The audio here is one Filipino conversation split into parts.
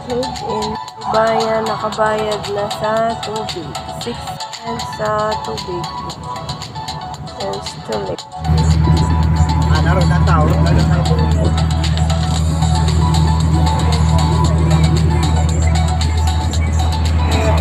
Login. Bayan, nakabayad na sa tubig. 6 cents sa tubig. Installate. Naroon na tao.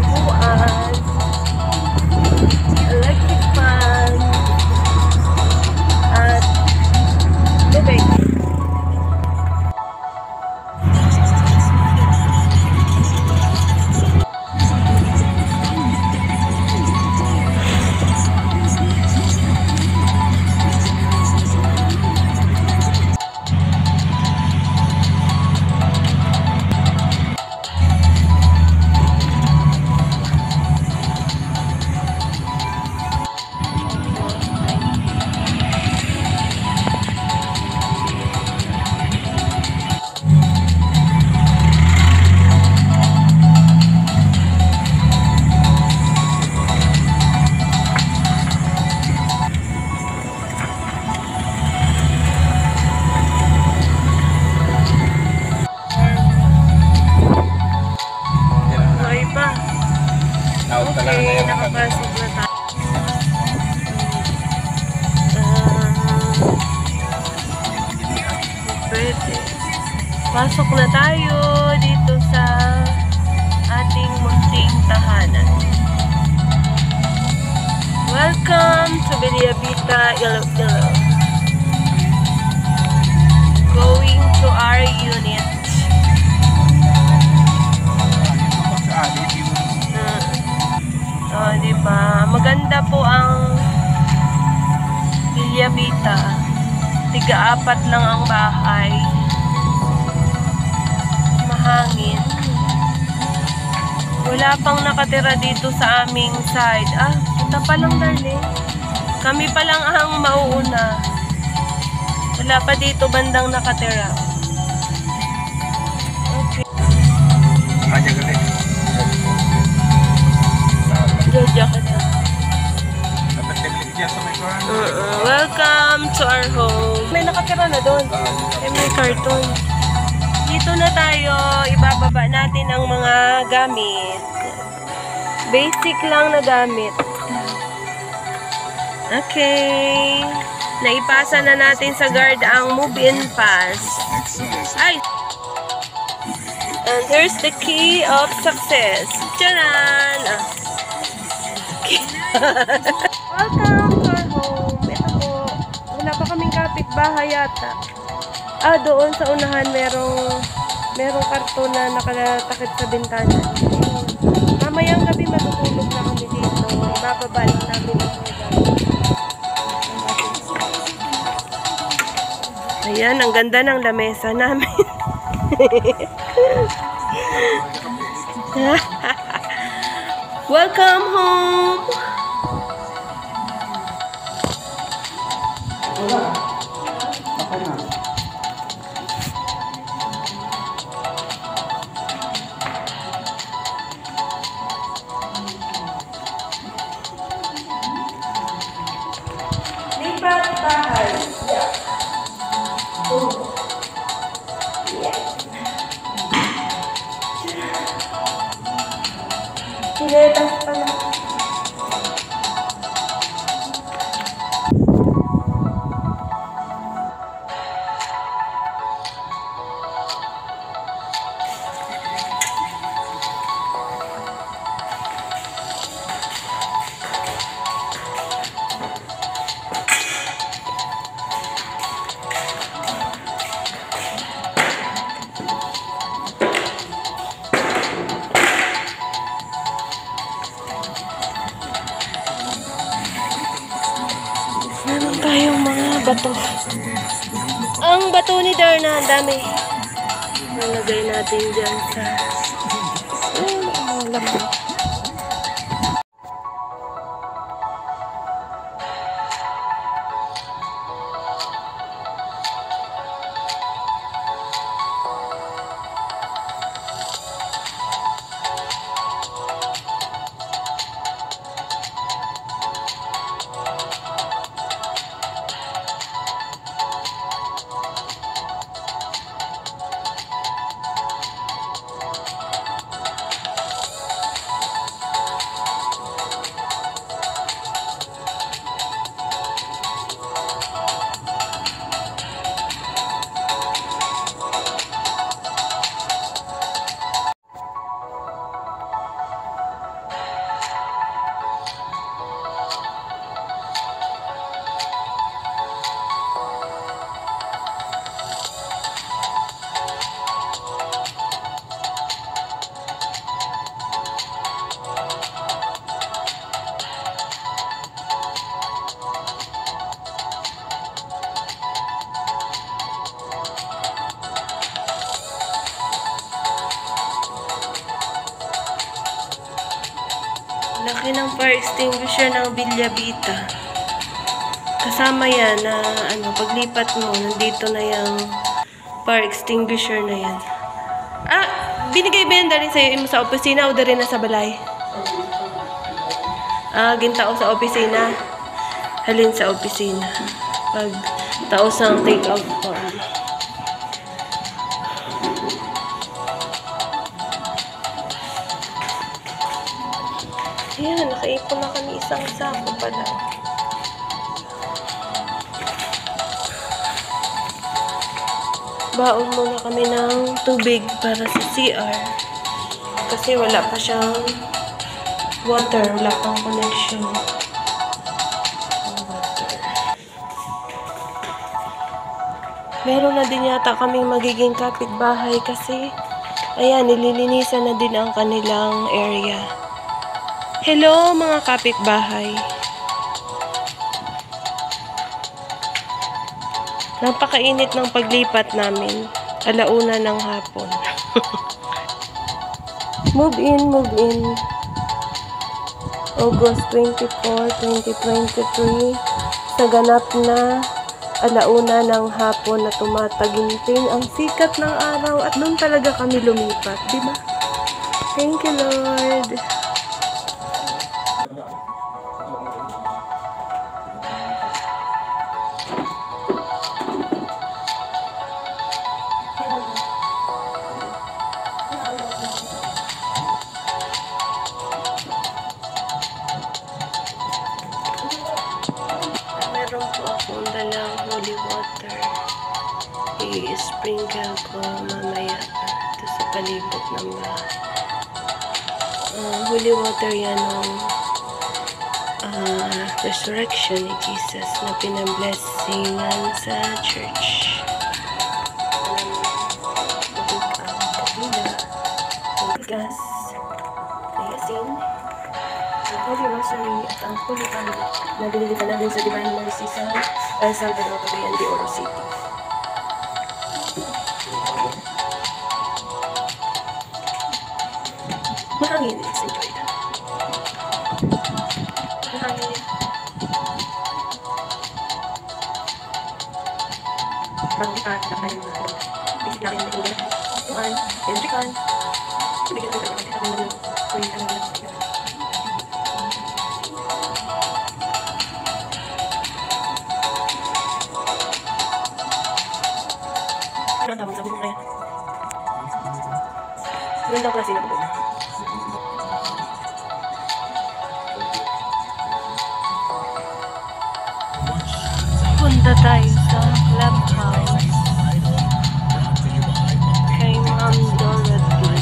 Upuan. Electric fan. At tubig. Okay, nakapasok na tayo. Pwede. Pasok na tayo dito sa ating munting tahanan. Welcome to Beliabita, Iloilo. Going to our unit. Oh, diba? Maganda po ang Beliabita. 3-4 lang ang bahay. Mahangin. Wala pang nakatira dito sa aming side. Kita pa lang, darling. Kami pa lang ang mauuna. Wala pa dito bandang nakatira. Okay. Jojo ka na. Welcome to our home. May nakatira na doon. May karton. Dito na tayo. Ibababa natin ang mga gamit. Basic lang na gamit. Okay. Naipasa na natin sa guard ang move-in pass. Ay! And here's the key of success. Tcharan! Welcome to our home. Ito po. Wala pa kaming kapitbahay yata. Doon sa unahan merong karton na nakatakit sa bintana. Mamayang gabi matutulog na kami dito. Ibababa lang namin ang mga gamit. Ayan, ang ganda ng lamesa namin. Welcome home! Lipat bahay. Sinetas pala. Meron tayong mga bato. Ang bato ni Darna, ang dami. Nalagay natin dyan sa lamang. Laki ng fire extinguisher ng Villavita. Kasama yan na paglipat mo, nandito na yung fire extinguisher na yan. Ah, binigay ba yan dali sa'yo mo sa opisina o dali na sa balay? Ah, gintao sa opisina. Halin sa opisina. Pag taos ng take-out form. Ayan, nakaipon na kami isang sako pala. Baon muna kami ng tubig para sa CR. Kasi wala pa siyang water. Wala pang connection. Water. Meron na din yata kaming magiging kapitbahay kasi ayan, nililinisan na din ang kanilang area. Hello mga kapitbahay. Napakainit ng paglipat namin. Alauna ng hapon. Move in, move in. August 24, 2023. Sa ganap na alauna ng hapon na tumataginting ang sikat ng araw at doon talaga kami lumipat, di ba? Thank you, Lord. Meron po akong dalang holy water. I-sprinkle ko mamaya ito sa palibot ng bahay. Holy water yan ng resurrection ni Jesus na pinablessingan sa church. Gas, ayasin, ang Holy Rosary at ang Holy Family na binilipan natin sa Divine Mercy sa El Salvador, Cagayan de Oro City. Mahangin, let's enjoy that. Mahangin. Pag-ipat na kayo mga bisip natin na ingin. Tuan, Hendrikan. Bigyan ko sa mga kami ng kuya ka naman. Ano ang tawag sa buong kaya? Ganda klase na po. Punta tayo sa clubhouse kay Ma'am Dorothy.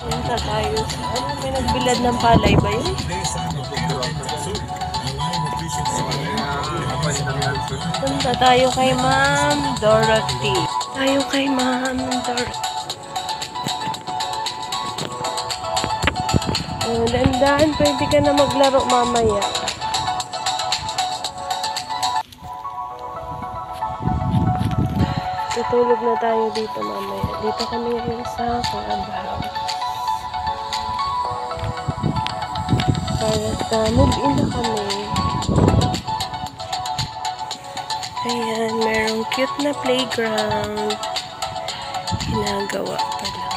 Punta tayo sa may nagbilad ng palay ba yun? Punta tayo kay Ma'am Dorothy. Tayo kay Ma'am Dorothy. Dandahan, pwede ka na maglaro mamaya. Tutulog na tayo dito mamaya. Dito kami ngayon sa clubhouse. Para sa move-in na kami. Ayan, merong cute na playground. Ginagawa pa lang.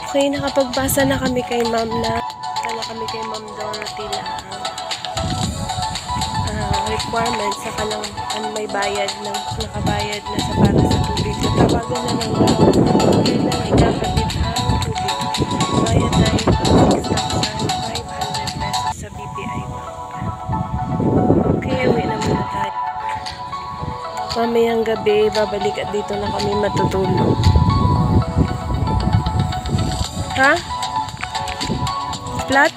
Okay, nakapagbasa na kami kay Ma'am na. Kami kay Ma'am Dorothy na requirements sa kalang may bayad ng nakabayad na sa para sa tubig. So, tawagan na lang daw. Kaya lang ikakabit ang tubig. Bayad tayo ng 6,500 pesos sa BPI Bank. Okay, uwi na muna tayo. Mamayang gabi, babalik at dito na kami matutulog. Ha? Flat?